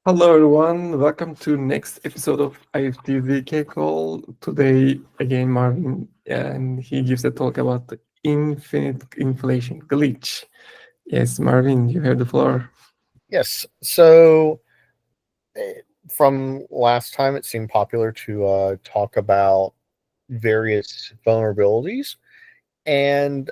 Hello everyone, welcome to next episode of IFT VK call. Today again Marvin and he gives a talk about the infinite inflation glitch. Yes, Marvin, you have the floor. Yes. So from last time, it seemed popular to talk about various vulnerabilities. And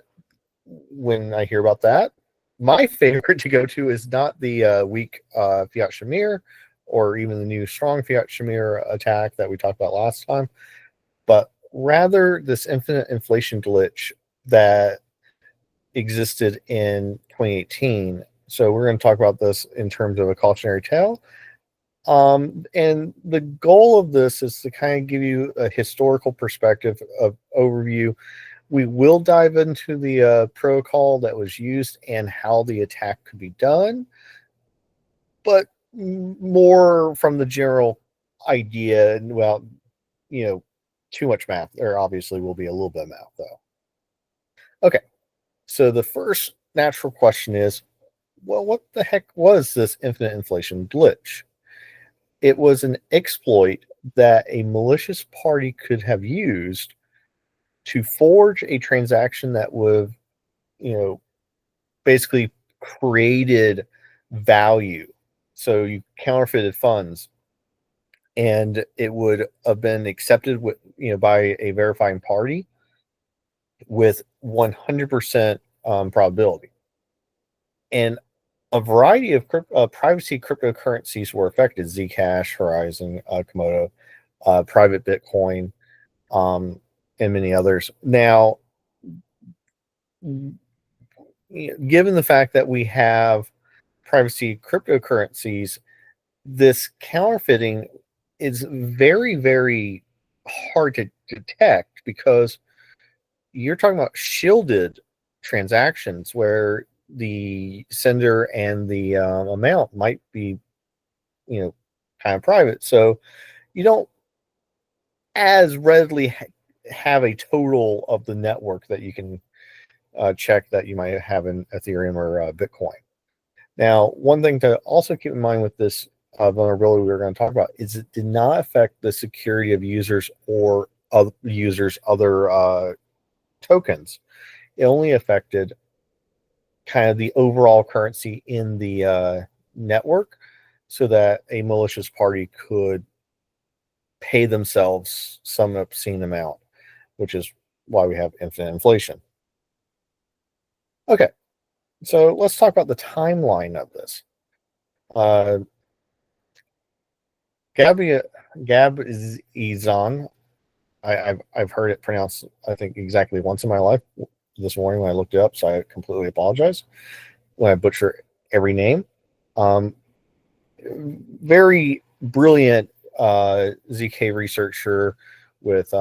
when I hear about that, my favorite to go to is not the weak Fiat Shamir or even the new strong Fiat Shamir attack that we talked about last time, but rather this infinite inflation glitch that existed in 2018. So we're going to talk about this in terms of a cautionary tale. And the goal of this is to kind of give you a historical perspective of overview. We will dive into the protocol that was used and how the attack could be done, but more from the general idea. And well, you know, too much math. There obviously will be a little bit of math though. Okay, so the first natural question is, well, what the heck was this infinite inflation glitch? It was an exploit that a malicious party could have used to forge a transaction that would, you know, basically created value. So you counterfeited funds, and it would have been accepted with, by a verifying party with 100% probability. And a variety of privacy cryptocurrencies were affected: Zcash, Horizon, Komodo, private Bitcoin, um, and many others. Now, given the fact that we have privacy cryptocurrencies, this counterfeiting is very, very hard to detect because you're talking about shielded transactions where the sender and the amount might be, kind of private. So you don't as readily have a total of the network that you can check that you might have in Ethereum or Bitcoin. Now, one thing to also keep in mind with this vulnerability we were going to talk about is it did not affect the security of users or other users' other tokens. It only affected kind of the overall currency in the network so that a malicious party could pay themselves some obscene amount, which is why we have infinite inflation. Okay, so let's talk about the timeline of this. Uh, Gabi Gab Izan. I've heard it pronounced, I think, exactly once in my life this morning when I looked it up, so I completely apologize when I butcher every name. Um, Very brilliant ZK researcher with,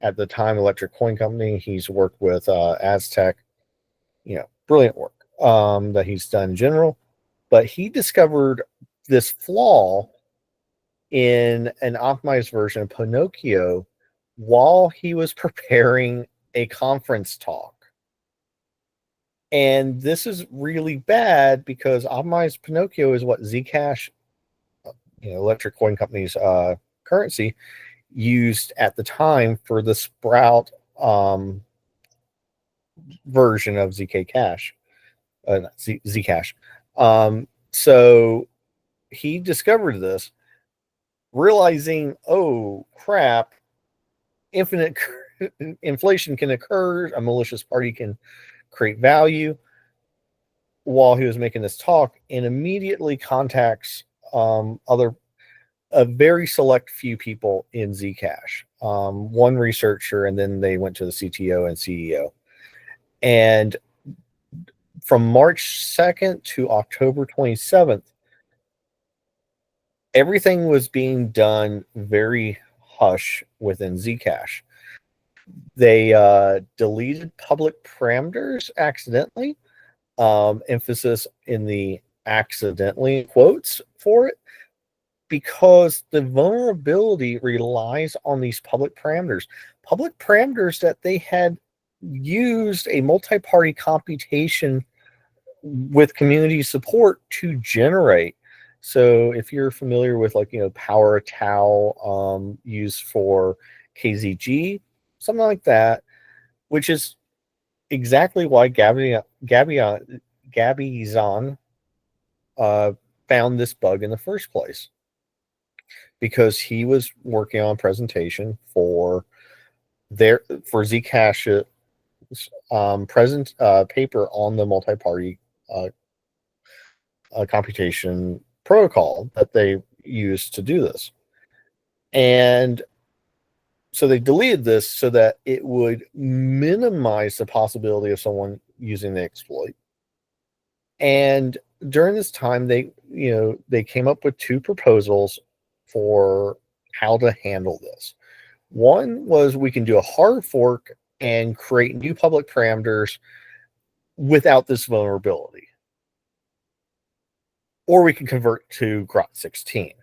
at the time, Electric Coin Company. He's worked with Aztec, brilliant work that he's done in general. But he discovered this flaw in an optimized version of Pinocchio while he was preparing a conference talk. And this is really bad because optimized Pinocchio is what Zcash, Electric Coin Company's currency, used at the time for the Sprout version of ZK Cash, Zcash. So he discovered this, realizing, oh crap, infinite inflation can occur. A malicious party can create value while he was making this talk, and immediately contacts other a very select few people in Zcash, one researcher, and then they went to the CTO and CEO. And from March 2nd to October 27th, everything was being done very hush within Zcash. They deleted public parameters accidentally, emphasis in the accidentally quotes for it, because the vulnerability relies on these public parameters that they had used a multi-party computation with community support to generate. So if you're familiar with power tau used for KZG, something like that, which is exactly why Gabizon found this bug in the first place, because he was working on a presentation for Zcash present paper on the multi-party computation protocol that they used to do this. And so they deleted this so that it would minimize the possibility of someone using the exploit. And during this time, they came up with two proposals for how to handle this. One was, we can do a hard fork and create new public parameters without this vulnerability, or we can convert to Grot16.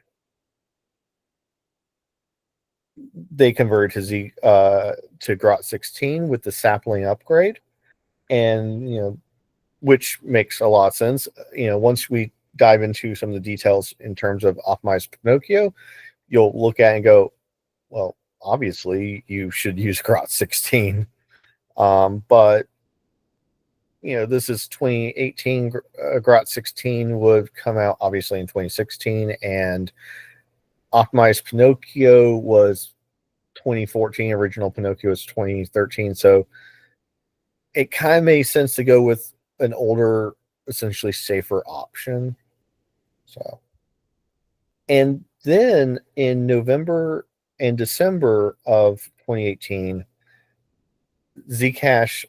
They converted to Grot16 with the sapling upgrade, and which makes a lot of sense. Once we dive into some of the details in terms of optimized Pinocchio, you'll look at it and go, well, obviously you should use Grot16. But this is 2018. Grot16 would come out obviously in 2016, and optimized Pinocchio was 2014. Original Pinocchio was 2013. So it kind of made sense to go with an older, essentially safer option. So, and then in November and December of 2018, Zcash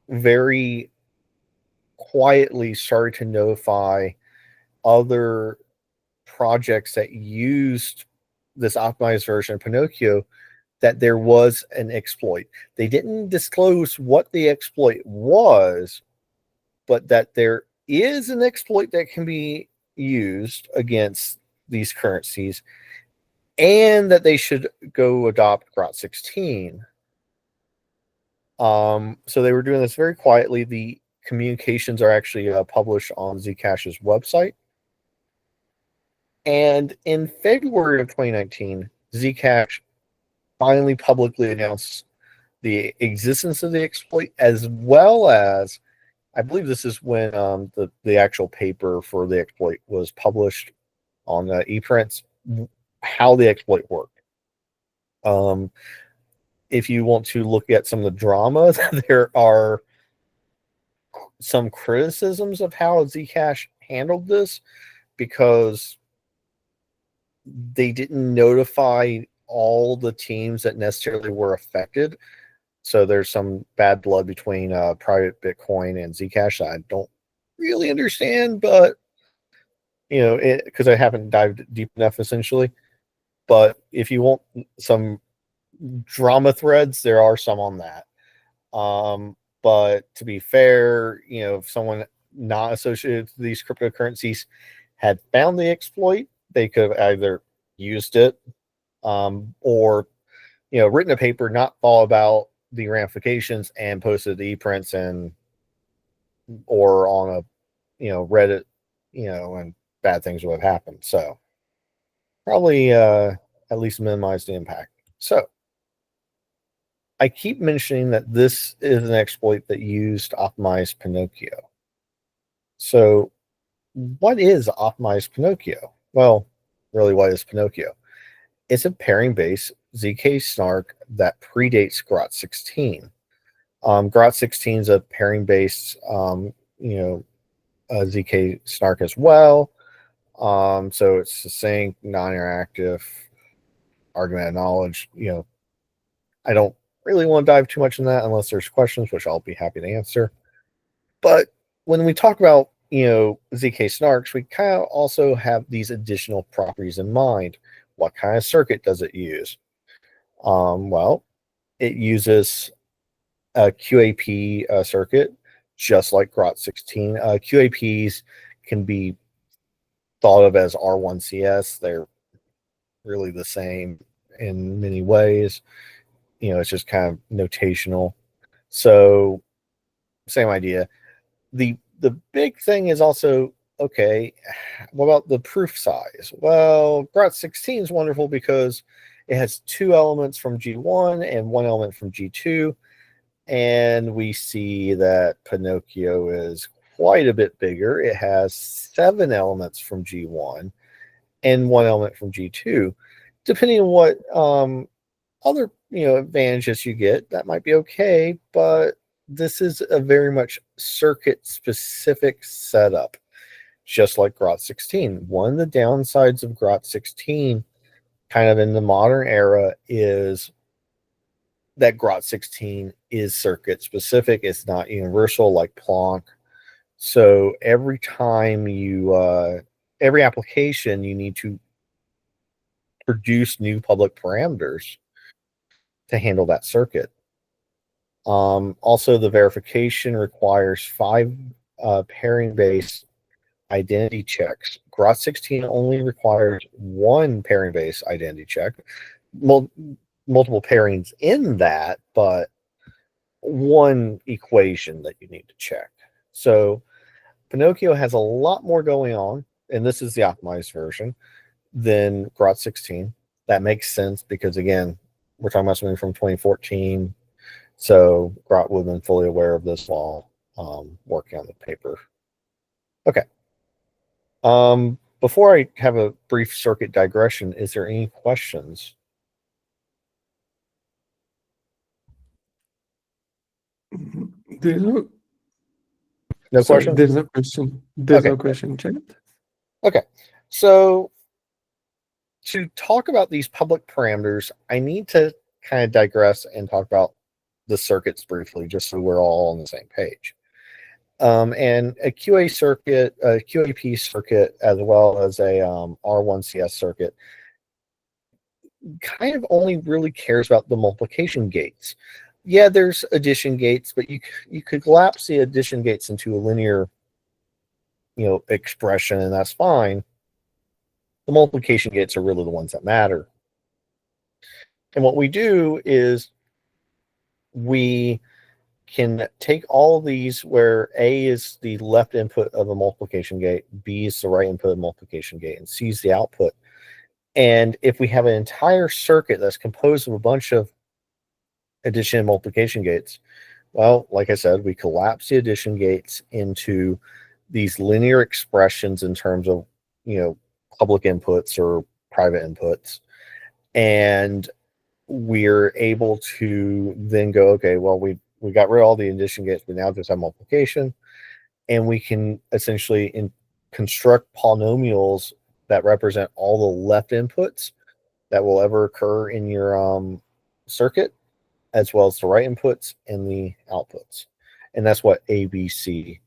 very quietly started to notify other projects that used this optimized version of Pinocchio that there was an exploit. They didn't disclose what the exploit was, but that there is an exploit that can be used against these currencies, and that they should go adopt Grot16. So they were doing this very quietly. The communications are actually published on Zcash's website. And in February of 2019, Zcash finally publicly announced the existence of the exploit, as well as, I believe this is when the actual paper for the exploit was published on ePrints, how the exploit worked. If you want to look at some of the drama, there are some criticisms of how Zcash handled this, because they didn't notify all the teams that necessarily were affected. So there's some bad blood between Private Bitcoin and Zcash that I don't really understand, but because I haven't dived deep enough, essentially. But if you want some drama threads, there are some on that. But to be fair, if someone not associated with these cryptocurrencies had found the exploit, they could have either used it, or written a paper, not thought about the ramifications, and posted the e-prints or on a Reddit, and bad things would have happened. So probably at least minimize the impact. So I keep mentioning that this is an exploit that used optimized Pinocchio. So what is optimized Pinocchio? Well, really, what is Pinocchio? It's a pairing-based ZK snark that predates Grot16. Grot16 is a pairing-based, ZK snark as well. So it's succinct, non-interactive, argumentative knowledge. I don't really want to dive too much in that unless there's questions, which I'll be happy to answer. But when we talk about ZK snarks, we kind of also have these additional properties in mind. What kind of circuit does it use? Well, it uses a QAP circuit, just like Grot16. QAPs can be thought of as R1CS. They're really the same in many ways. It's just kind of notational. So same idea. The big thing is also okay, what about the proof size? Well, Grot16 is wonderful because it has 2 elements from G1 and 1 element from G2. And we see that Pinocchio is quite a bit bigger. It has 7 elements from G1 and 1 element from G2. Depending on what other advantages you get, that might be okay, but this is a very much circuit specific setup, just like Grot 16. One of the downsides of Grot 16 kind of in the modern era is that Grot 16 is circuit specific. It's not universal like Plonk. So every time every application, you need to produce new public parameters to handle that circuit. Also, the verification requires 5 pairing-based identity checks. Grot 16 only requires 1 pairing-based identity check. Multiple pairings in that, but 1 equation that you need to check. So Pinocchio has a lot more going on, and this is the optimized version, than Grot 16. That makes sense because, again, we're talking about something from 2014. So Grot would have been fully aware of this while working on the paper. Okay. Before I have a brief circuit digression, is there any questions? There's no, No sorry, question? there's no question. There's Okay. no question, chat. Okay. So to talk about these public parameters, I need to kind of digress and talk about the circuits briefly, just so we're all on the same page. And a QA circuit, a QAP circuit, as well as a R1CS circuit, kind of only really cares about the multiplication gates. Yeah, there's addition gates, but you could collapse the addition gates into a linear, expression, and that's fine. The multiplication gates are really the ones that matter. And what we do is we can take all of these where A is the left input of a multiplication gate, B is the right input of a multiplication gate, and C is the output. And if we have an entire circuit that's composed of a bunch of addition and multiplication gates, well, like I said, we collapse the addition gates into these linear expressions in terms of, public inputs or private inputs. And we're able to then go, okay, well, we got rid of all the addition gates, we now just have multiplication. And we can essentially construct polynomials that represent all the left inputs that will ever occur in your circuit, as well as the right inputs and the outputs. And that's what ABC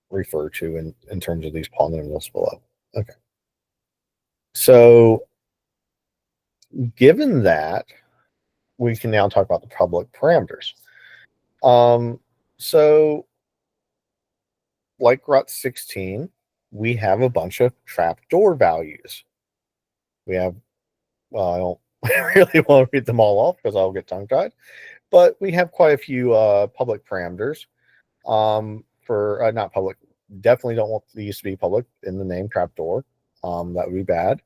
refer to in terms of these polynomials below. Okay. So given that, we can now talk about the public parameters. So like Grot 16, we have a bunch of trapdoor values. We have, well, I don't really want to read them all off because I'll get tongue-tied, but we have quite a few public parameters. For not public, definitely don't want these to be public in the name trapdoor. That would be bad.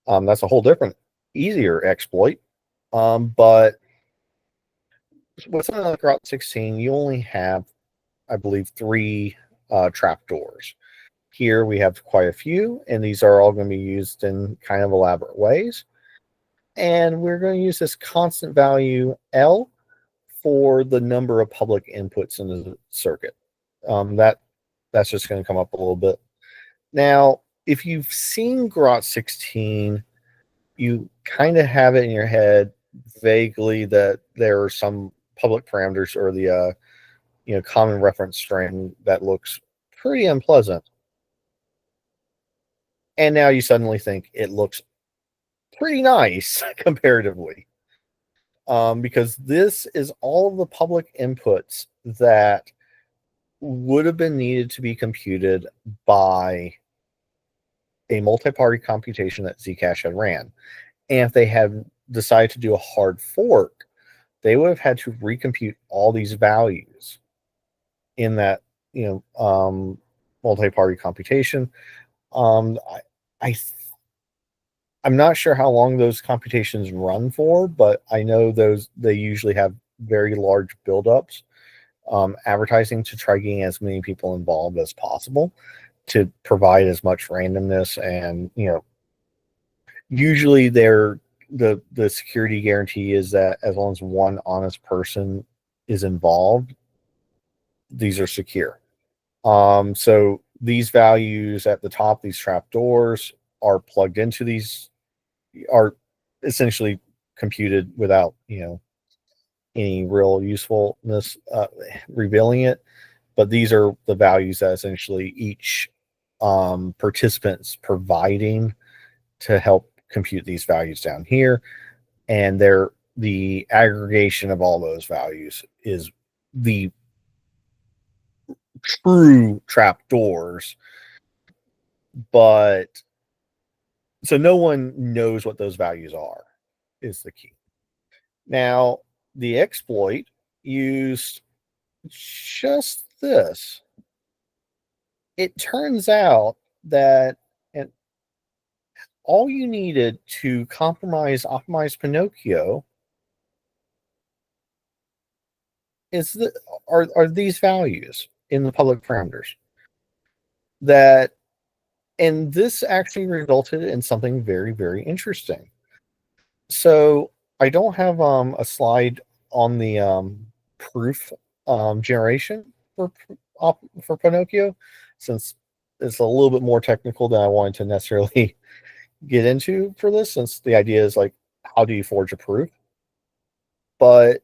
That's a whole different, easier exploit. But with something like Route 16, you only have, I believe, 3 trapdoors. Here we have quite a few, and these are all going to be used in kind of elaborate ways. And we're going to use this constant value L for the number of public inputs in the circuit. That's just going to come up a little bit. Now, if you've seen Grot 16, you kind of have it in your head vaguely that there are some public parameters or the common reference string that looks pretty unpleasant. And now you suddenly think it looks pretty nice comparatively. Because this is all of the public inputs that would have been needed to be computed by a multi-party computation that Zcash had ran. And if they had decided to do a hard fork, they would have had to recompute all these values in that multi-party computation. Um, I I'm not sure how long those computations run for, but I know they usually have very large buildups, advertising to try getting as many people involved as possible to provide as much randomness. And usually the security guarantee is that as long as one honest person is involved, these are secure. So these values at the top, these trapdoors, are plugged into these, are essentially computed without any real usefulness revealing it. But these are the values that essentially each participant's providing to help compute these values down here. And the aggregation of all those values is the true trapdoors. But so no one knows what those values are, is the key. Now, the exploit used just this. It turns out that and all you needed to optimize Pinocchio are these values in the public parameters. And this actually resulted in something very, very interesting. So I don't have a slide on the proof generation for Pinocchio, since it's a little bit more technical than I wanted to necessarily get into for this, since the idea is like, how do you forge a proof? But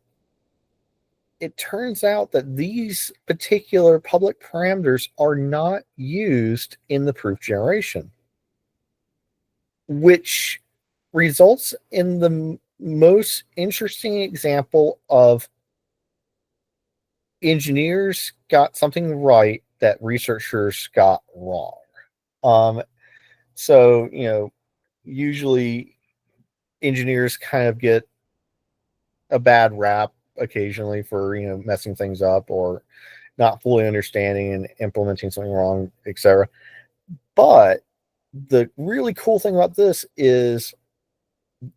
it turns out that these particular public parameters are not used in the proof generation, which results in the most interesting example of engineers got something right that researchers got wrong. So, usually engineers kind of get a bad rap occasionally for, messing things up or not fully understanding and implementing something wrong, etc. But the really cool thing about this is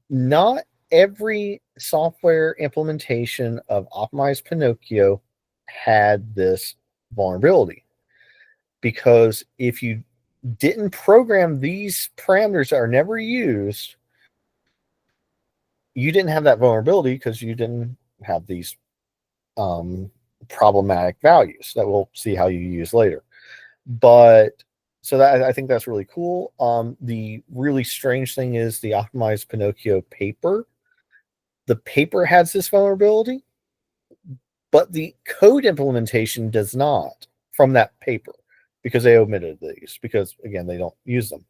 not every software implementation of optimized Pinocchio had this vulnerability. Because if you didn't program these parameters that are never used, you didn't have that vulnerability because you didn't have these problematic values that we'll see how you use later. But so that I think that's really cool. The really strange thing is the optimized Pinocchio paper. The paper has this vulnerability, but the code implementation does not from that paper because they omitted these because again they don't use them.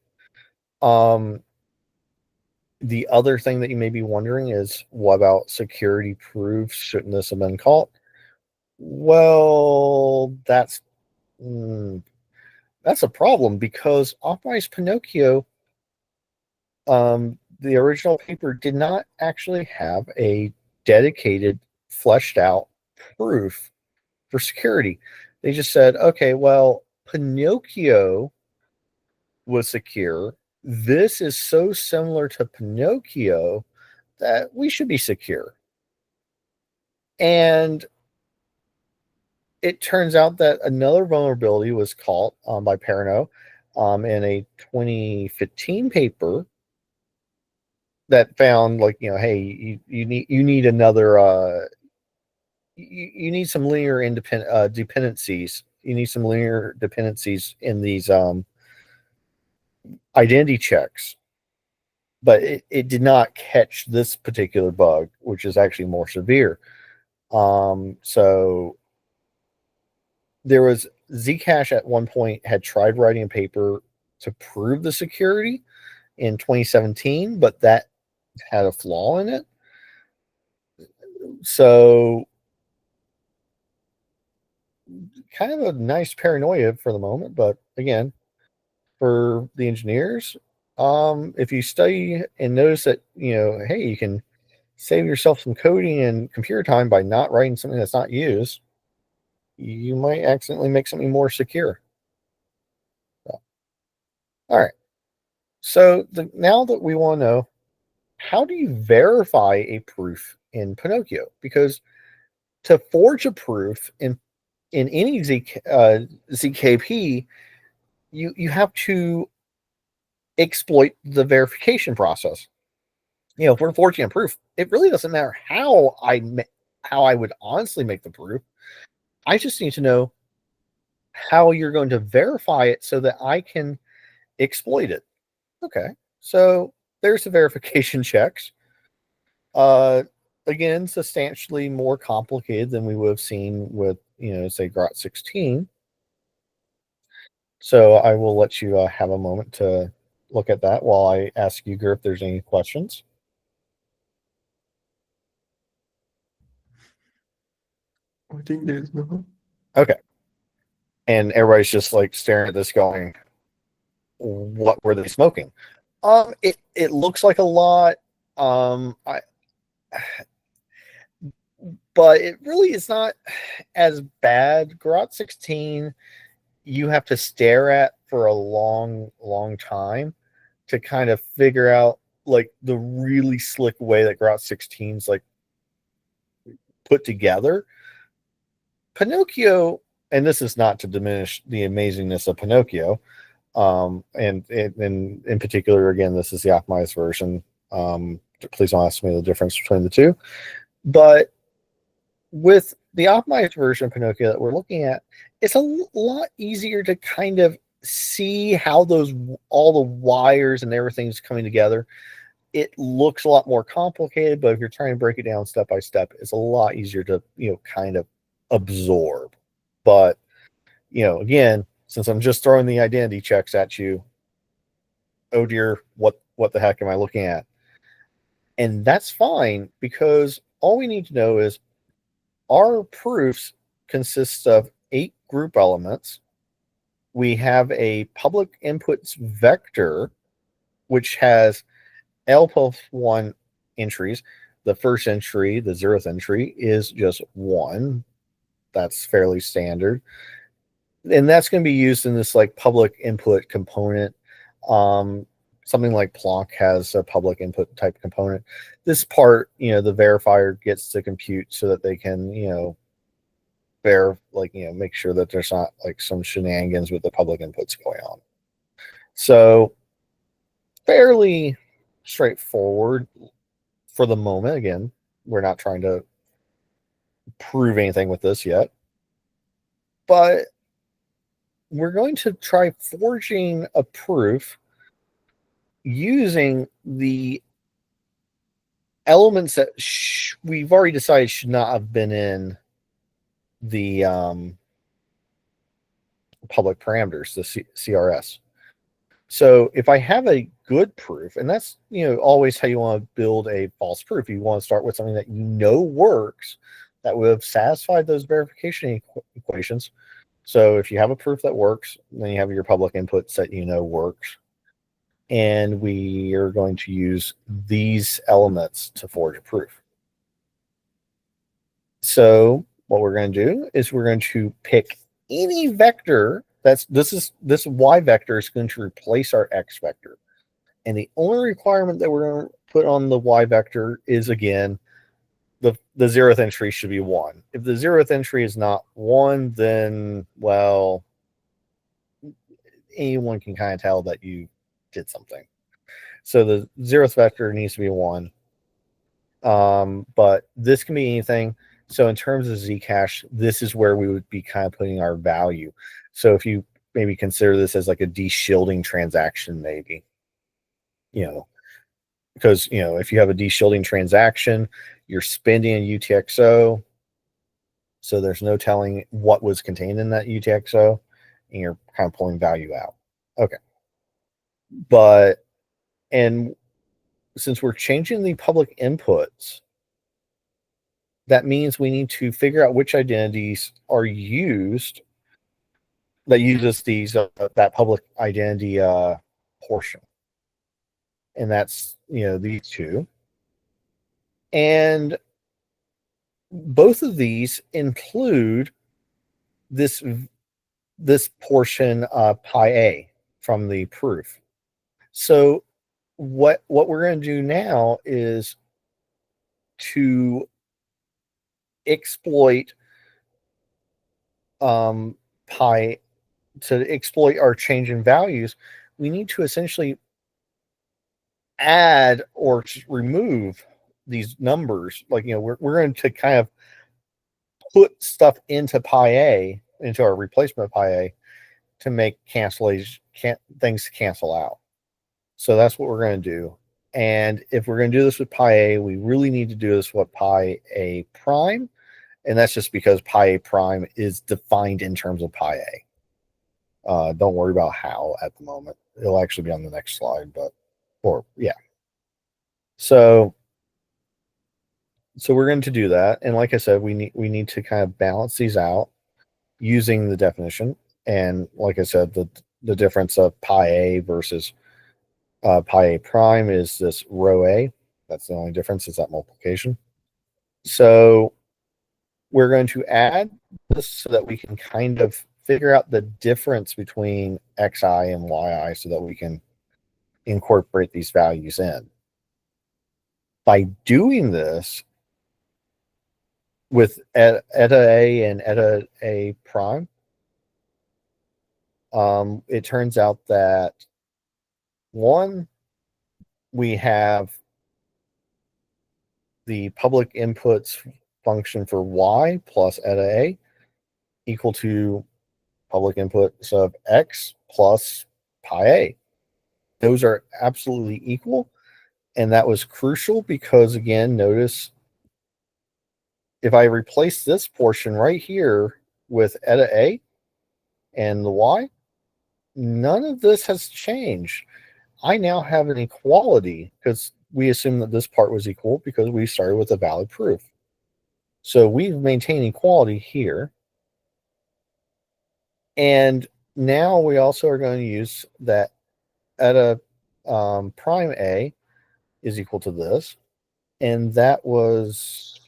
The other thing that you may be wondering is, what about security proofs? Shouldn't this have been caught? Well, that's a problem because optimized Pinocchio, the original paper did not actually have a dedicated, fleshed out proof for security. They just said, okay, well, Pinocchio was secure. This is so similar to Pinocchio that we should be secure. And it turns out that another vulnerability was caught by Perrineau in a 2015 paper that found, like, hey, you need another you need some linear independent dependencies. You need some linear dependencies in these identity checks, but it did not catch this particular bug, which is actually more severe. So there was Zcash at one point had tried writing a paper to prove the security in 2017, but that had a flaw in it. So kind of a nice paranoia for the moment, but again, for the engineers, if you study and notice that, hey, you can save yourself some coding and computer time by not writing something that's not used, you might accidentally make something more secure. All right. So now that we want to know, how do you verify a proof in Pinocchio? Because to forge a proof in any ZKP, you have to exploit the verification process. If we're forging a proof, it really doesn't matter how I would honestly make the proof. I just need to know how you're going to verify it so that I can exploit it. Okay, so there's the verification checks. Uh, Again, substantially more complicated than we would have seen with, say, Grot 16. So I will let you have a moment to look at that while I ask you, Gur, if there's any questions. I think there's no. Okay. And everybody's just like staring at this going, what were they smoking? It looks like a lot. I But it really is not as bad. Grot 16, you have to stare at for a long, long time to kind of figure out like the really slick way that Grot 16's like put together. Pinocchio, and this is not to diminish the amazingness of Pinocchio, and in particular, again, this is the optimized version. Please don't ask me the difference between the two. But with the optimized version of Pinocchio that we're looking at, it's a lot easier to kind of see how all the wires and everything's coming together. It looks a lot more complicated, but if you're trying to break it down step by step, it's a lot easier to kind of absorb. But again, since I'm just throwing the identity checks at you, oh dear, what the heck am I looking at? And that's fine, because all we need to know is our proofs consist of 8 group elements. We have a public inputs vector, which has L plus 1 entries. The first entry, the 0th entry, is just 1. That's fairly standard. And that's going to be used in this like public input component. Something like Plonk has a public input type component. This part, the verifier gets to compute so that they can, make sure that there's not like some shenanigans with the public inputs going on. So fairly straightforward for the moment. Again, we're not trying to prove anything with this yet, but we're going to try forging a proof using the elements that we've already decided should not have been in the public parameters, the CRS. So if I have a good proof, and that's always how you want to build a false proof, you want to start with something that works, that would have satisfied those verification equations. So if you have a proof that works, then you have your public inputs that works. And we are going to use these elements to forge a proof. So what we're going to do is we're going to pick any vector this y vector is going to replace our x vector. And the only requirement that we're going to put on the y vector is, again, the 0th entry should be 1. If the 0th entry is not 1, then, well, anyone can kind of tell that you did something. So the 0th vector needs to be 1. But this can be anything. So in terms of Zcash, this is where we would be kind of putting our value. So if you maybe consider this as like a de-shielding transaction, maybe, because, if you have a de-shielding transaction, you're spending a UTXO. So there's no telling what was contained in that UTXO, and you're kind of pulling value out. Okay. And since we're changing the public inputs, that means we need to figure out which identities are used that uses that public identity portion. And that's, these two. And both of these include this portion pi a. from the proof. So what we're going to do now is to exploit pi, to exploit our change in values. We need to essentially add or remove these numbers. Like, we're going to kind of put stuff into pi a, into our replacement pi a, to make things cancel out. So that's what we're going to do. And if we're going to do this with pi a, we really need to do this with pi a prime. And that's just because pi a prime is defined in terms of pi a. Don't worry about how at the moment. It'll actually be on the next slide, So we're going to do that. And like I said, we need to kind of balance these out using the definition. And like I said, the difference of pi a versus pi a prime is this rho a. That's the only difference, is that multiplication. So we're going to add this so that we can kind of figure out the difference between xi and yi so that we can incorporate these values in. By doing this with eta a and eta a prime, it turns out that one, we have the public inputs function for y plus eta a equal to public inputs of x plus pi a. Those are absolutely equal. And that was crucial because, again, notice if I replace this portion right here with eta a and the y, none of this has changed. I now have an equality because we assume that this part was equal because we started with a valid proof. So we've maintained equality here. And now we also are going to use that eta prime a is equal to this. And that was...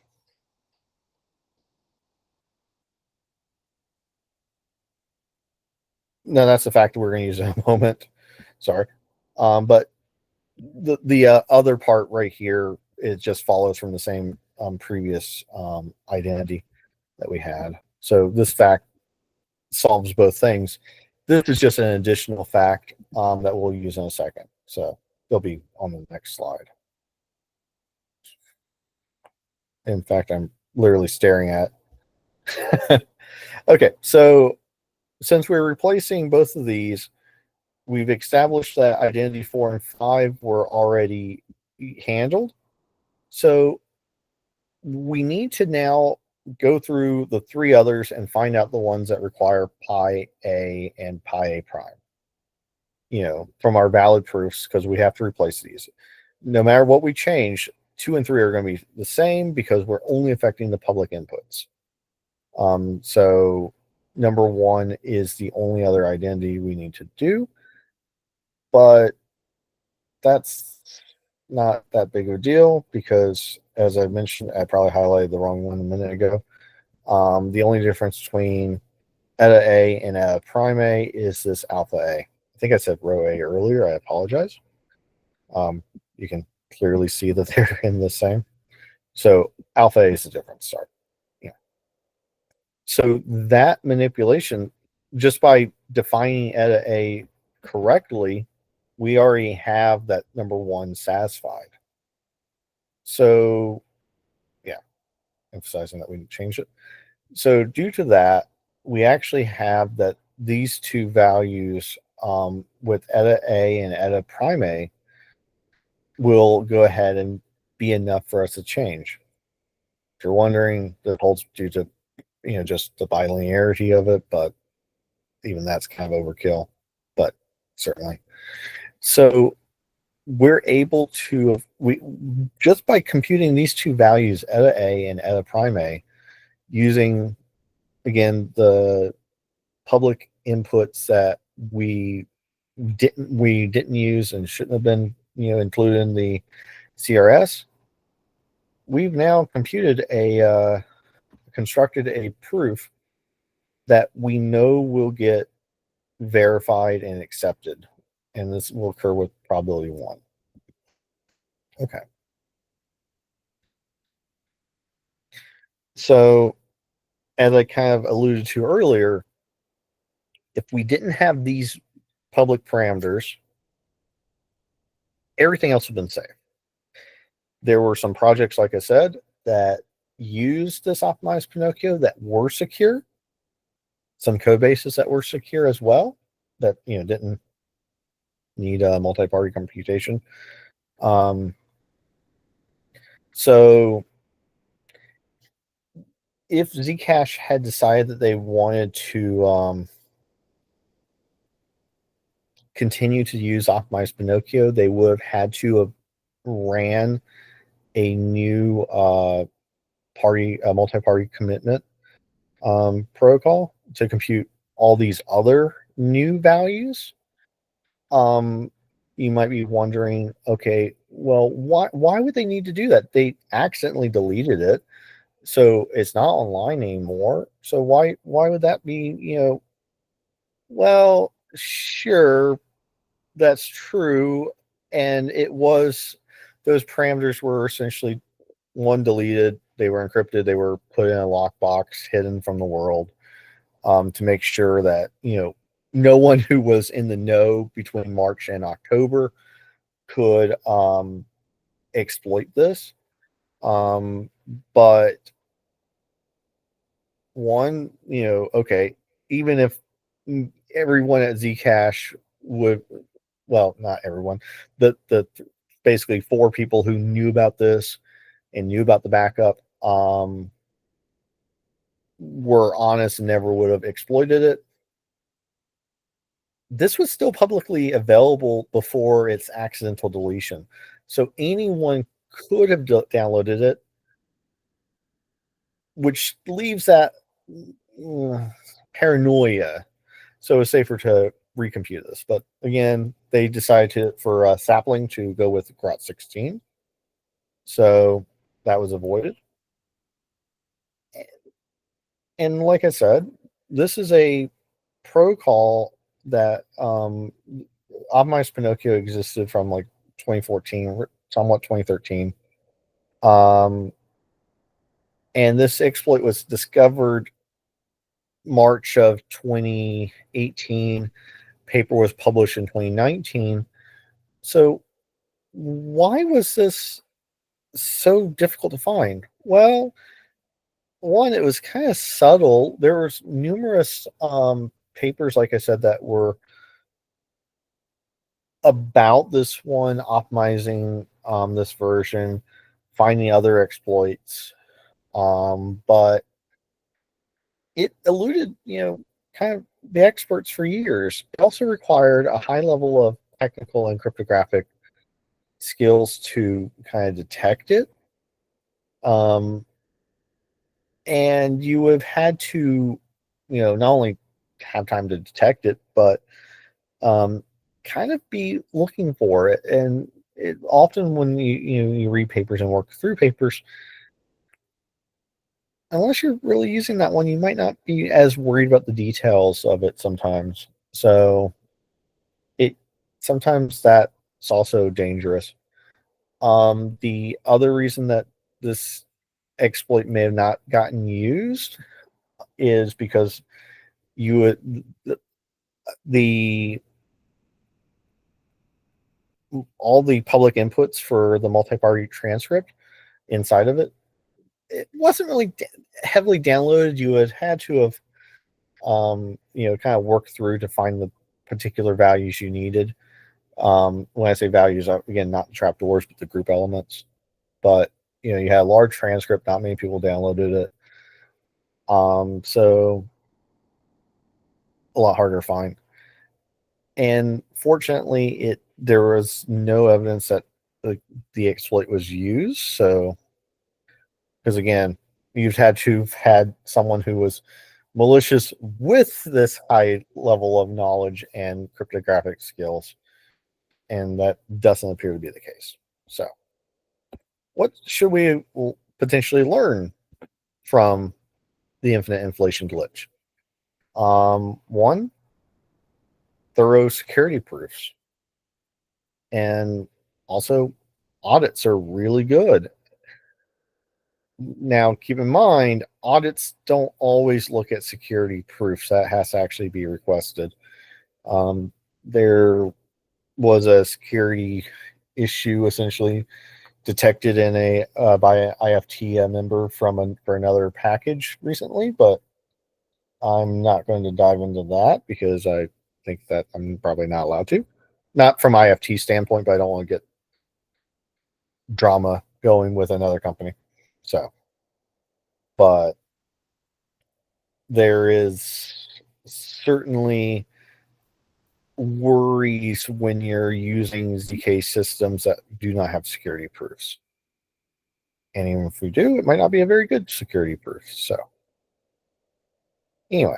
No, that's the factor we're going to use in a moment. Sorry. But the other part right here, it just follows from the same previous identity that we had. So this fact solves both things. This is just an additional fact that we'll use in a second. So they'll be on the next slide. In fact, I'm literally staring at. Okay, so since we're replacing both of these, we've established that identity 4 and 5 were already handled. So we need to now go through the three others and find out the ones that require pi a and pi a prime, from our valid proofs, because we have to replace these. No matter what we change, 2 and 3 are going to be the same because we're only affecting the public inputs. So number 1 is the only other identity we need to do, but that's not that big of a deal because, as I mentioned, I probably highlighted the wrong one a minute ago. The only difference between eta a and eta prime a is this alpha a. I think I said rho a earlier. I apologize. You can clearly see that they're in the same. So alpha a is the difference. Sorry. Yeah. So that manipulation, just by defining eta a correctly, we already have that number 1 satisfied. So, yeah, emphasizing that we changed it. So due to that, we actually have that these two values with eta a and eta prime a will go ahead and be enough for us to change. If you're wondering, that holds due to just the bilinearity of it, but even that's kind of overkill, but certainly. So we're able to, just by computing these two values, eta a and eta prime a, using, again, the public inputs that we didn't use and shouldn't have been included in the CRS, we've now constructed a proof that we know will get verified and accepted, and this will occur with probability 1. Okay. So, as I kind of alluded to earlier, if we didn't have these public parameters, everything else would have been safe. There were some projects, like I said, that used this optimized Pinocchio that were secure, some code bases that were secure as well, that didn't need a multi-party computation. So if Zcash had decided that they wanted to continue to use optimized Pinocchio, they would have had to have ran a new multi-party commitment protocol to compute all these other new values. You might be wondering, okay, well, why would they need to do that? They accidentally deleted it, so it's not online anymore. So why would that be? Well, sure, that's true, and it was, those parameters were essentially, one, deleted, they were encrypted, they were put in a lockbox, hidden from the world, to make sure that no one who was in the know between March and October could exploit this. But one, okay, even if everyone at Zcash would, well, not everyone, the basically 4 people who knew about this and knew about the backup were honest and never would have exploited it, this was still publicly available before its accidental deletion. So anyone could have downloaded it, which leaves that paranoia. So it's safer to recompute this. But again, they decided for Sapling to go with Grout 16. So that was avoided. And like I said, this is a protocol that optimized Pinocchio existed from like 2014, somewhat 2013. And this exploit was discovered March of 2018. Paper was published in 2019. So why was this so difficult to find? Well, one, it was kind of subtle. There was numerous papers, like I said, that were about this one, optimizing this version, finding other exploits, but it eluded kind of the experts for years. It also required a high level of technical and cryptographic skills to kind of detect it, and you would have had to not only have time to detect it, but kind of be looking for it. And it often, when you read papers and work through papers, unless you're really using that one, you might not be as worried about the details of it sometimes. So it sometimes that's also dangerous. The other reason that this exploit may have not gotten used is because you would the all the public inputs for the multi-party transcript inside of it, it wasn't really heavily downloaded. You would had to have kind of worked through to find the particular values you needed. When I say values, again, not the trapdoors, but the group elements. But you had a large transcript, not many people downloaded it. So a lot harder to find. And fortunately, there was no evidence that the exploit was used. So, because again, you've had to have had someone who was malicious with this high level of knowledge and cryptographic skills, and that doesn't appear to be the case. So, what should we potentially learn from the infinite inflation glitch? One, thorough security proofs. And also, audits are really good. Now, keep in mind, audits don't always look at security proofs. That has to actually be requested. There was a security issue essentially detected in by an IFT member for another package recently, but I'm not going to dive into that because I think that I'm probably not allowed to. Not from IFT standpoint, but I don't want to get drama going with another company. So, but there is certainly worries when you're using ZK systems that do not have security proofs. And even if we do, it might not be a very good security proof. So, anyway,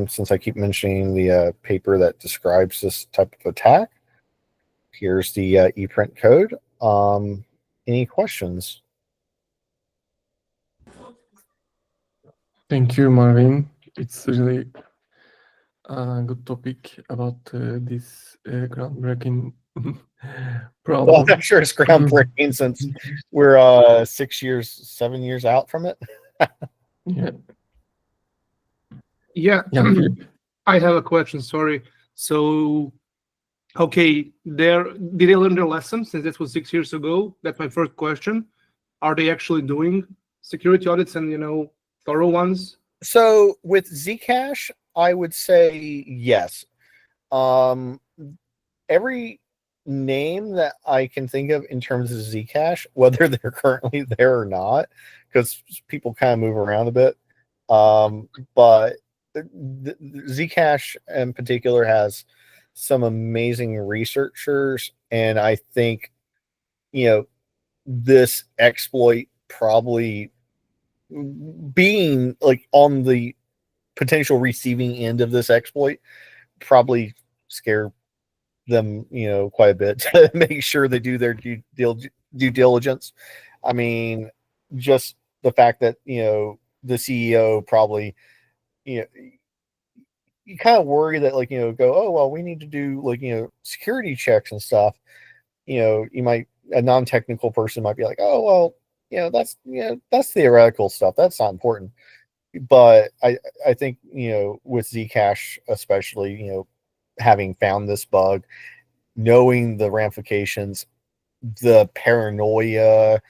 since I keep mentioning the paper that describes this type of attack, here's the ePrint code. Any questions? Thank you, Marvin. It's really a good topic about this groundbreaking Well, problem. I'm sure it's groundbreaking since we're 7 years out from it. Yeah. Yeah, Yeah, Philip. I have a question. Sorry. So, okay, did they learn their lesson since that was 6 years ago? That's my first question. Are they actually doing security audits and thorough ones? So with Zcash, I would say yes. Every name that I can think of in terms of Zcash, whether they're currently there or not, because people kind of move around a bit. But Zcash in particular has some amazing researchers, and I think this exploit probably being like on the potential receiving end of this exploit probably scare them quite a bit to make sure they do their due diligence. I mean, just the fact that the CEO probably you kind of worry that go, oh well, we need to do security checks and stuff. You might, a non-technical person might be like, oh well, that's theoretical stuff, that's not important. But I think with Zcash especially, having found this bug, knowing the ramifications, the paranoia,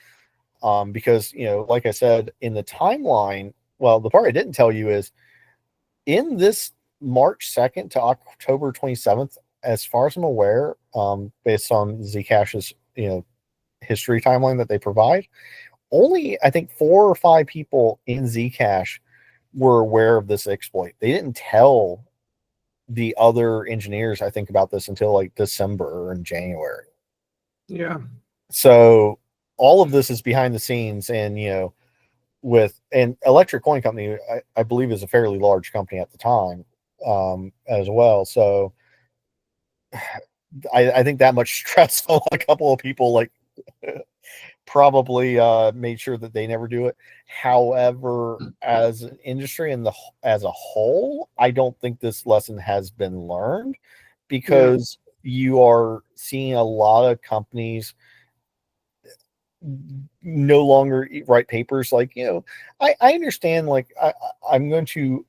because like I said in the timeline, well, the part I didn't tell you is in this March 2nd to October 27th, as far as I'm aware, based on Zcash's history timeline that they provide, only I think 4 or 5 people in Zcash were aware of this exploit. They didn't tell the other engineers, I think, about this until like December or in January. Yeah. So all of this is behind the scenes, and with an Electric Coin Company, I believe is a fairly large company at the time, as well. So I think that much stress on a couple of people probably made sure that they never do it. However, as an industry and as a whole, I don't think this lesson has been learned, because you are seeing a lot of companies no longer write papers. I understand, I'm going to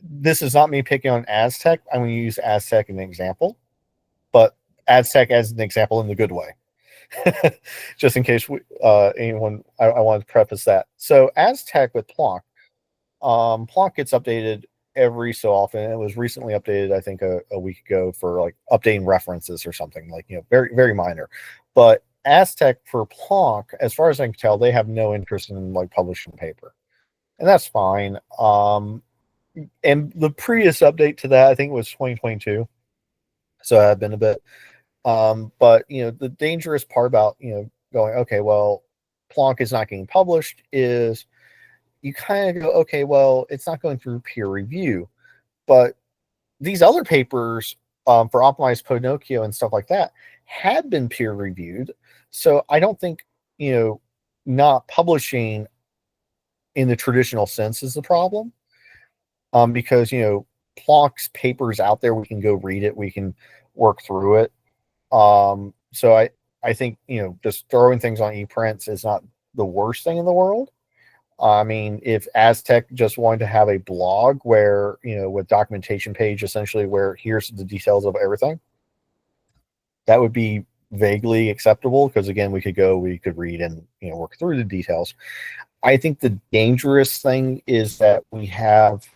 this is not me picking on Aztec. I'm going to use Aztec as an example, but Aztec as an example in the good way. Just in case anyone, I wanted to preface that. So Aztec with Plonk, Plonk gets updated every so often. It was recently updated, I think, a week ago for updating references or something, very, very minor. But Aztec for Plonk, as far as I can tell, they have no interest in publishing paper, and that's fine. And the previous update to that, I think, was 2022, so I've been a bit. But the dangerous part about going, okay, well, Plonk is not getting published, is you kind of go, okay, well, it's not going through peer review, but these other papers for optimized Pinocchio and stuff like that had been peer reviewed. So I don't think not publishing in the traditional sense is the problem. because Plonk's paper's out there. We can go read it. We can work through it. So I think just throwing things on ePrints is not the worst thing in the world. I mean, if Aztec just wanted to have a blog where with documentation page essentially where here's the details of everything, that would be vaguely acceptable, because again we could read and work through the details. I think the dangerous thing is that we have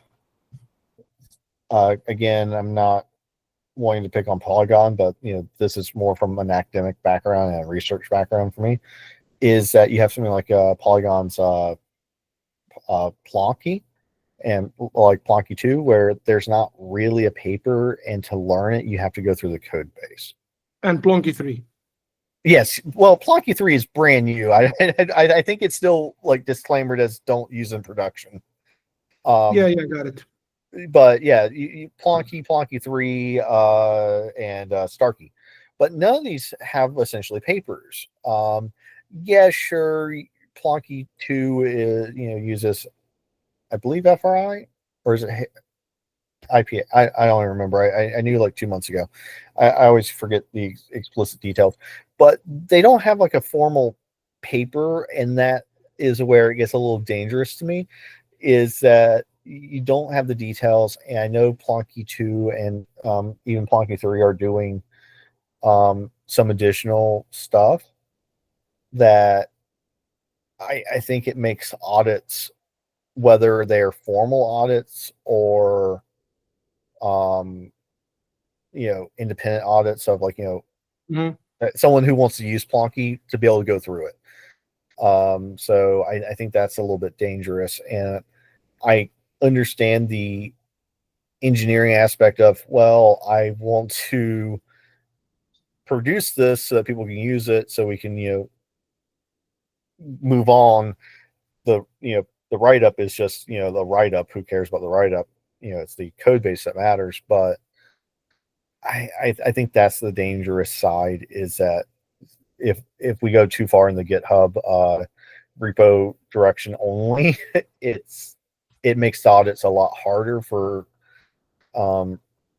again, I'm not wanting to pick on Polygon, but this is more from an academic background and a research background for me, is that you have something like Polygon's Plonky and like Plonky 2, where there's not really a paper, and to learn it you have to go through the code base. And Plonky 3. Yes, well, Plonky 3 is brand new. I think it's still like disclaimed as don't use in production. Yeah, got it. But yeah, Plonky 3, and Starkey, but none of these have essentially papers. Yeah, sure. Plonky 2 is uses, I believe, FRI, or is it IPA? I don't remember. I knew like 2 months ago. I always forget the explicit details, but they don't have like a formal paper, and that is where it gets a little dangerous to me, is that you don't have the details. And I know Plonky 2 and even Plonky 3 are doing some additional stuff that I think it makes audits, whether they're formal audits or independent audits of like someone who wants to use Plonky to be able to go through it. So I think that's a little bit dangerous, and I understand the engineering aspect of, well, I want to produce this so that people can use it, so we can move on. The write-up is just the write-up. Who cares about the write-up? It's the code base that matters. But I think that's the dangerous side, is that if we go too far in the GitHub repo direction only, it makes the audits a lot harder for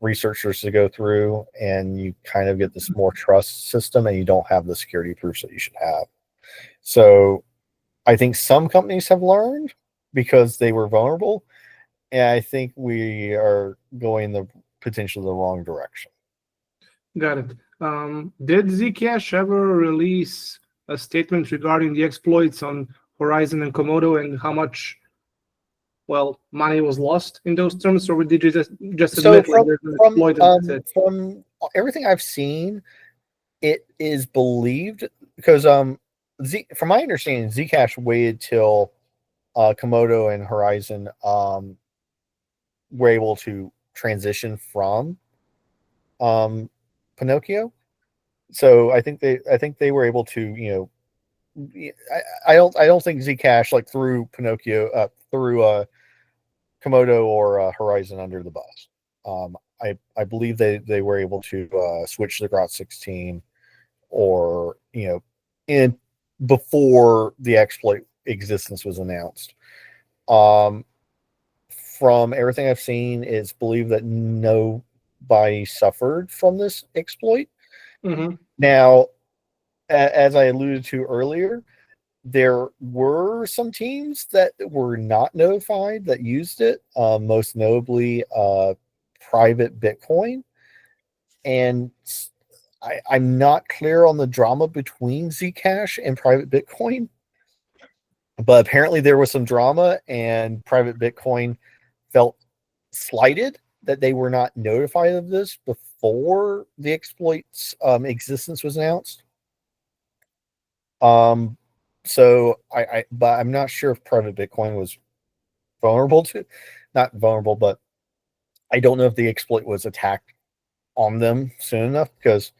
researchers to go through, and you kind of get this more trust system, and you don't have the security proofs that you should have. So I think some companies have learned because they were vulnerable, and I think we are going potentially the wrong direction. Got it. Did Zcash ever release a statement regarding the exploits on Horizon and Komodo, and how much money was lost in those terms, or did you just admit there's an exploit and that's it? From everything I've seen, it is believed, because from my understanding, Zcash waited till Komodo and Horizon were able to transition from Pinocchio. So I think they were able to I don't think Zcash like threw Pinocchio through Komodo or Horizon under the bus. I believe they were able to switch the Grot 16, or in before the exploit existence was announced. From everything I've seen, it's believed that nobody suffered from this exploit. Mm-hmm. Now, as I alluded to earlier, there were some teams that were not notified that used it, most notably Private Bitcoin. And I'm not clear on the drama between Zcash and Private Bitcoin, but apparently there was some drama, and Private Bitcoin felt slighted that they were not notified of this before the exploit's existence was announced. So but I'm not sure if Private Bitcoin was not vulnerable, but I don't know if the exploit was attacked on them soon enough, because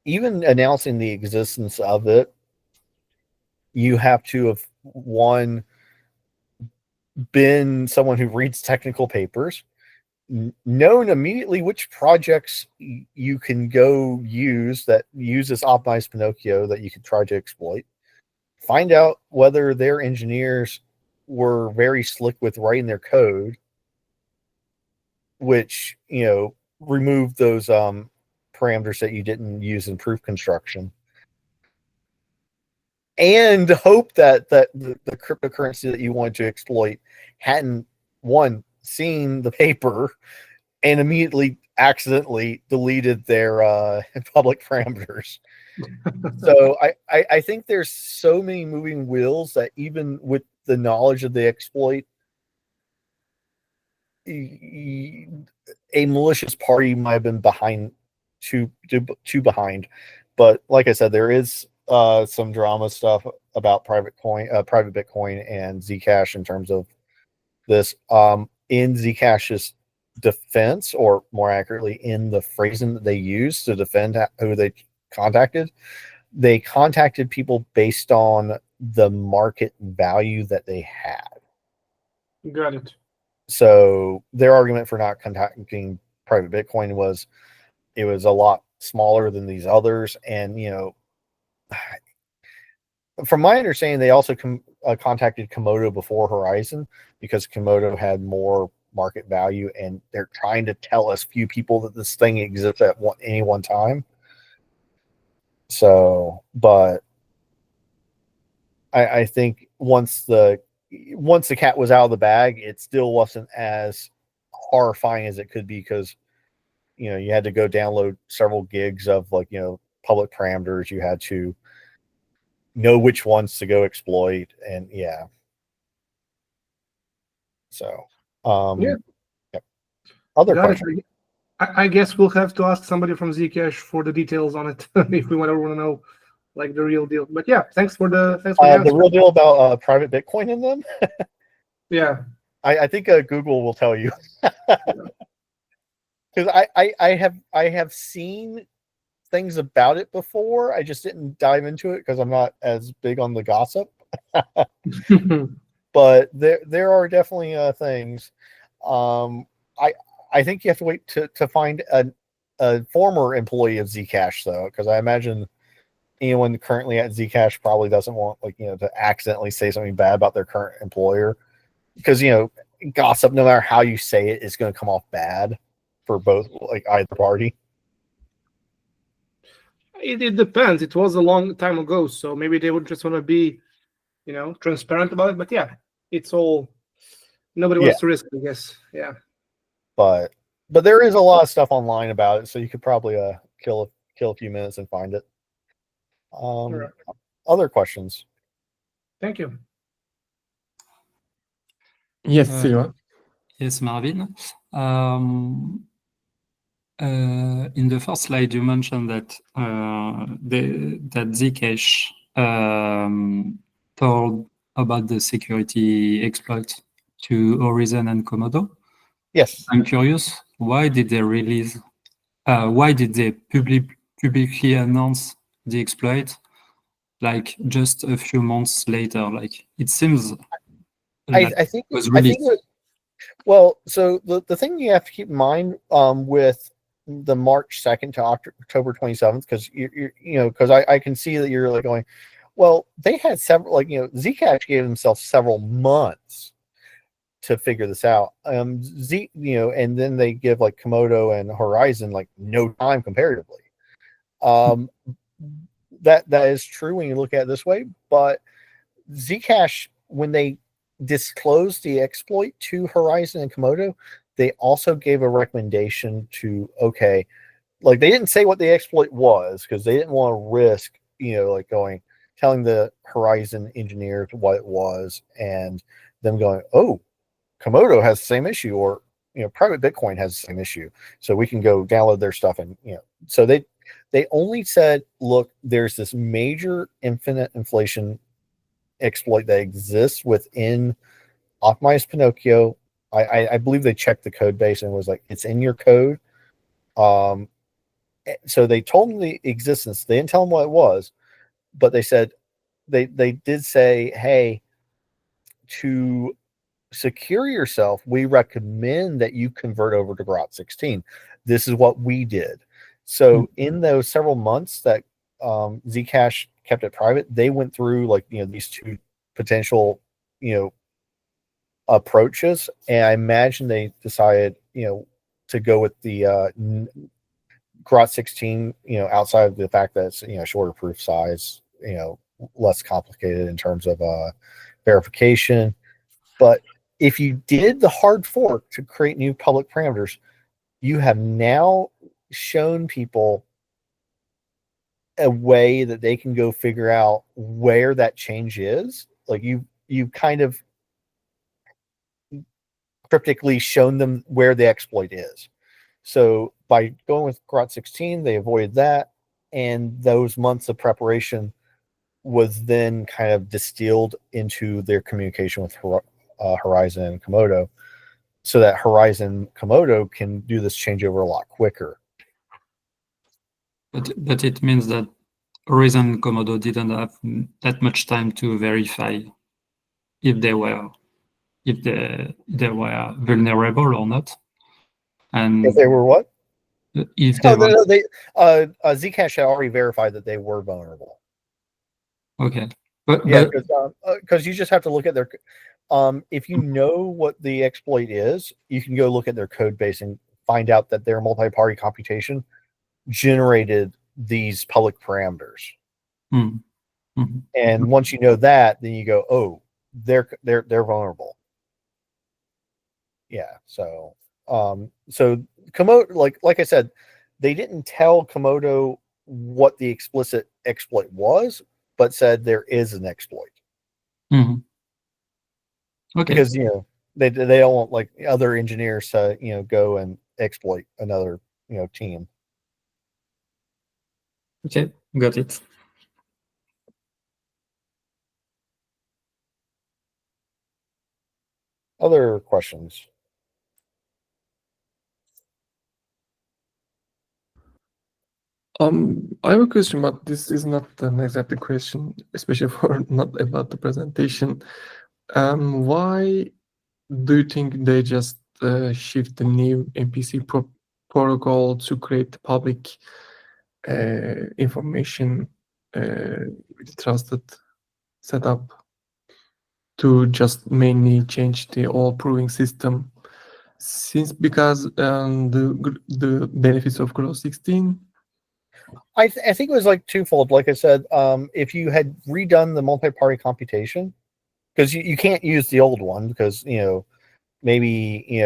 even announcing the existence of it, you have to have been someone who reads technical papers, known immediately which projects you can go use that use this optimized Pinocchio that you could try to exploit, find out whether their engineers were very slick with writing their code, which removed those parameters that you didn't use in proof construction, and hope that the cryptocurrency that you wanted to exploit hadn't seen the paper and immediately accidentally deleted their public parameters. So I think there's so many moving wheels that even with the knowledge of the exploit, a malicious party might have been behind, too behind. But like I said, there is some drama stuff about private Bitcoin and Zcash in terms of this. In Zcash's defense, or more accurately, in the phrasing that they used to defend who they contacted people based on the market value that they had. Got it. So their argument for not contacting private Bitcoin was it was a lot smaller than these others. And, from my understanding, they also contacted Komodo before Horizon because Komodo had more market value, and they're trying to tell as few people that this thing exists at any one time. So, but I think once the cat was out of the bag, it still wasn't as horrifying as it could be, because you had to go download several gigs of public parameters. You had to know which ones to go exploit, and so Yeah. Other Got questions? it. I guess we'll have to ask somebody from Zcash for the details on it if we want to know like the real deal. But yeah, thanks for the The real deal about private Bitcoin in them. Yeah, I think Google will tell you, because I have seen things about it before. I just didn't dive into it because I'm not as big on the gossip. But there are definitely things. I think you have to wait to find a former employee of Zcash, though, because I imagine anyone currently at Zcash probably doesn't want to accidentally say something bad about their current employer, because gossip, no matter how you say it, is going to come off bad for both, either party. it depends. It was a long time ago, so maybe they would just want to be, transparent about it. But yeah, it's all nobody wants to risk, I guess. Yeah. But there is a lot of stuff online about it, so you could probably kill a few minutes and find it. Right. Other questions? Thank you. Yes, Silva. Yes, Marvin. In the first slide, you mentioned that that Zcash told about the security exploit to Horizon and Komodo. Yes. I'm curious, why did they release? Why did they publicly announce the exploit, like just a few months later? Like it seems. I think well, so the thing you have to keep in mind with the March 2nd to October 27th, because because I can see that you're going, well, they had several, Zcash gave themselves several months to figure this out. And then they give Komodo and Horizon no time comparatively. That is true when you look at it this way, but Zcash, when they disclosed the exploit to Horizon and Komodo, they also gave a recommendation to, they didn't say what the exploit was, because they didn't want to risk, telling the Horizon engineers what it was and them going, oh, Komodo has the same issue, or private Bitcoin has the same issue, so we can go download their stuff. And so they only said, look, there's this major infinite inflation exploit that exists within Optimized Pinocchio. I believe they checked the code base and was it's in your code. So they told them the existence. They didn't tell them what it was, but they said they did say, hey, to secure yourself, we recommend that you convert over to Grot 16. This is what we did. So in those several months that Zcash kept it private, they went through these two potential approaches, and I imagine they decided to go with the Grot 16, outside of the fact that it's, shorter proof size, less complicated in terms of verification. But if you did the hard fork to create new public parameters, you have now shown people a way that they can go figure out where that change is. Like you kind of cryptically shown them where the exploit is. So by going with Grot 16, they avoided that, and those months of preparation was then kind of distilled into their communication with Horizon and Komodo, so that Horizon Komodo can do this changeover a lot quicker. But it means that Horizon Komodo didn't have that much time to verify if they were vulnerable or not. And If they were what? If they were Zcash had already verified that they were vulnerable. Okay, because you just have to look at their. If you know what the exploit is, you can go look at their code base and find out that their multi-party computation generated these public parameters. Mm-hmm. And once you know that, then you go, oh, they're vulnerable. Yeah. So Komodo, like I said, they didn't tell Komodo what the explicit exploit was, but said there is an exploit. Mm-hmm. Okay. Because they don't want like other engineers to go and exploit another team. Okay, got it. Other questions? I have a question, but this is not an exact question, especially for not about the presentation. Why do you think they just shift the new MPC protocol to create public information with trusted setup to just mainly change the all proving system? Because the benefits of Growth 16. I think it was like twofold. Like I said, if you had redone the multi-party computation, because you can't use the old one because maybe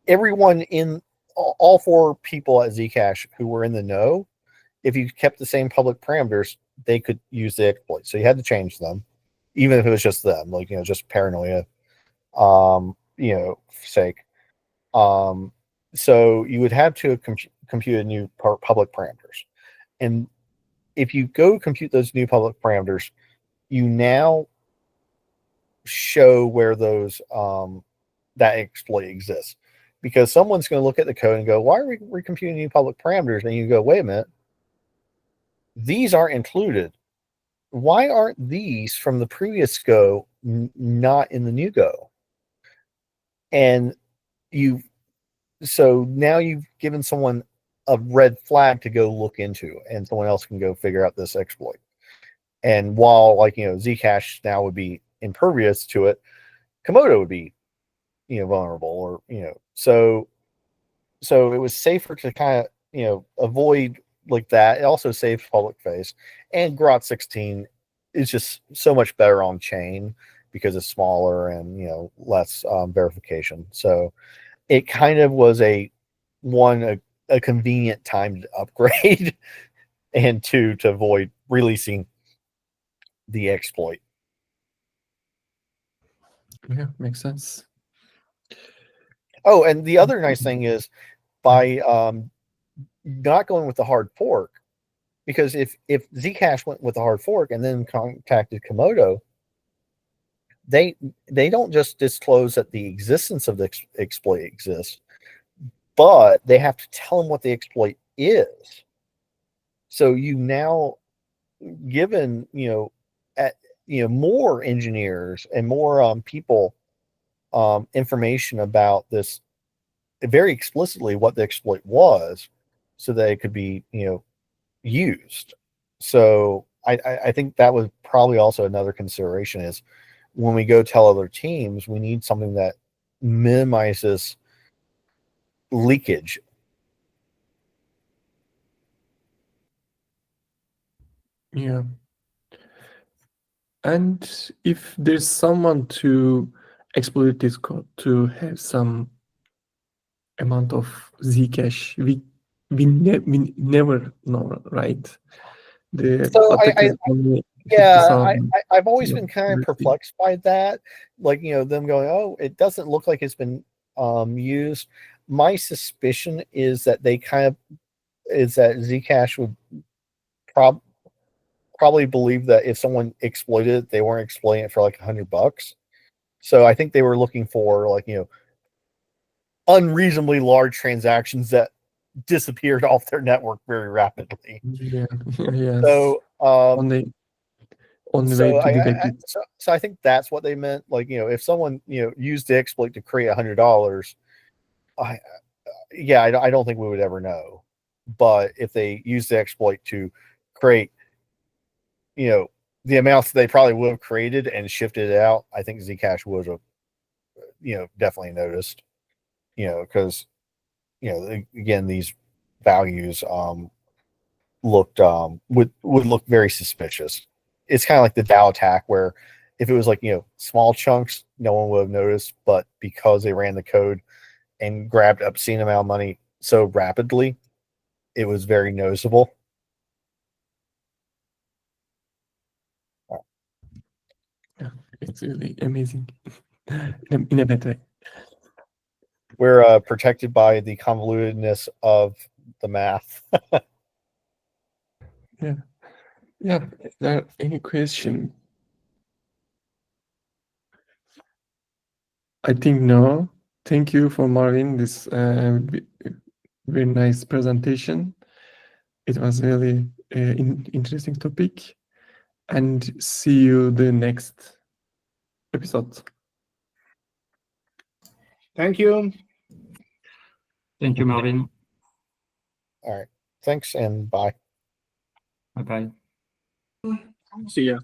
everyone in all four people at Zcash who were in the know, if you kept the same public parameters, they could use the exploit. So you had to change them, even if it was just them, like just paranoia, sake. So you would have to compute a new public parameters, and if you go compute those new public parameters, you now show where those that exploit exists, because someone's going to look at the code and go, why are we recomputing new public parameters? And you go, wait a minute, these aren't included. Why aren't these from the previous Go not in the new Go? And so now you've given someone a red flag to go look into, and someone else can go figure out this exploit. And while Zcash now would be impervious to it, Komodo would be vulnerable, or so it was safer to kind of avoid like that. It also saved public face, and Grot 16 is just so much better on chain because it's smaller and less verification. So it kind of was a convenient time to upgrade, and two, to avoid releasing the exploit. Yeah, makes sense. Oh, and the other nice thing is by not going with the hard fork, because if Zcash went with the hard fork and then contacted Komodo, they don't just disclose that the existence of the exploit exists, but they have to tell them what the exploit is. So you now given more engineers and more people information about this, very explicitly what the exploit was, so that it could be used. So I think that was probably also another consideration, is when we go tell other teams, we need something that minimizes leakage. Yeah. And if there's someone to exploit this code to have some amount of Zcash, we never know, right? The So attack is only yeah, 50,000. I've always Yeah, been kind of USD. perplexed by that. Like, them going, oh, it doesn't look like it's been used. My suspicion is that Zcash would probably believe that if someone exploited it, they weren't exploiting it for like $100. So I think they were looking for like, unreasonably large transactions that disappeared off their network very rapidly. Yeah, yes. So Only way to detect it. so I think that's what they meant. Like, if someone used the exploit to create $100, I don't think we would ever know. But if they used the exploit to create, the amounts they probably would have created and shifted it out, I think Zcash would have, definitely noticed. Because again, these values looked would look very suspicious. It's kind of like the DAO attack, where if it was like small chunks, no one would have noticed, but because they ran the code and grabbed obscene amount of money so rapidly, it was very noticeable. Yeah, it's really amazing in a bad way. We're protected by the convolutedness of the math. Yeah. Yeah. Is there any question? I think no. Thank you for Marvin. This very nice presentation. It was really interesting topic. And see you the next episode. Thank you. Thank you, Marvin. All right. Thanks and bye. Bye bye. See ya.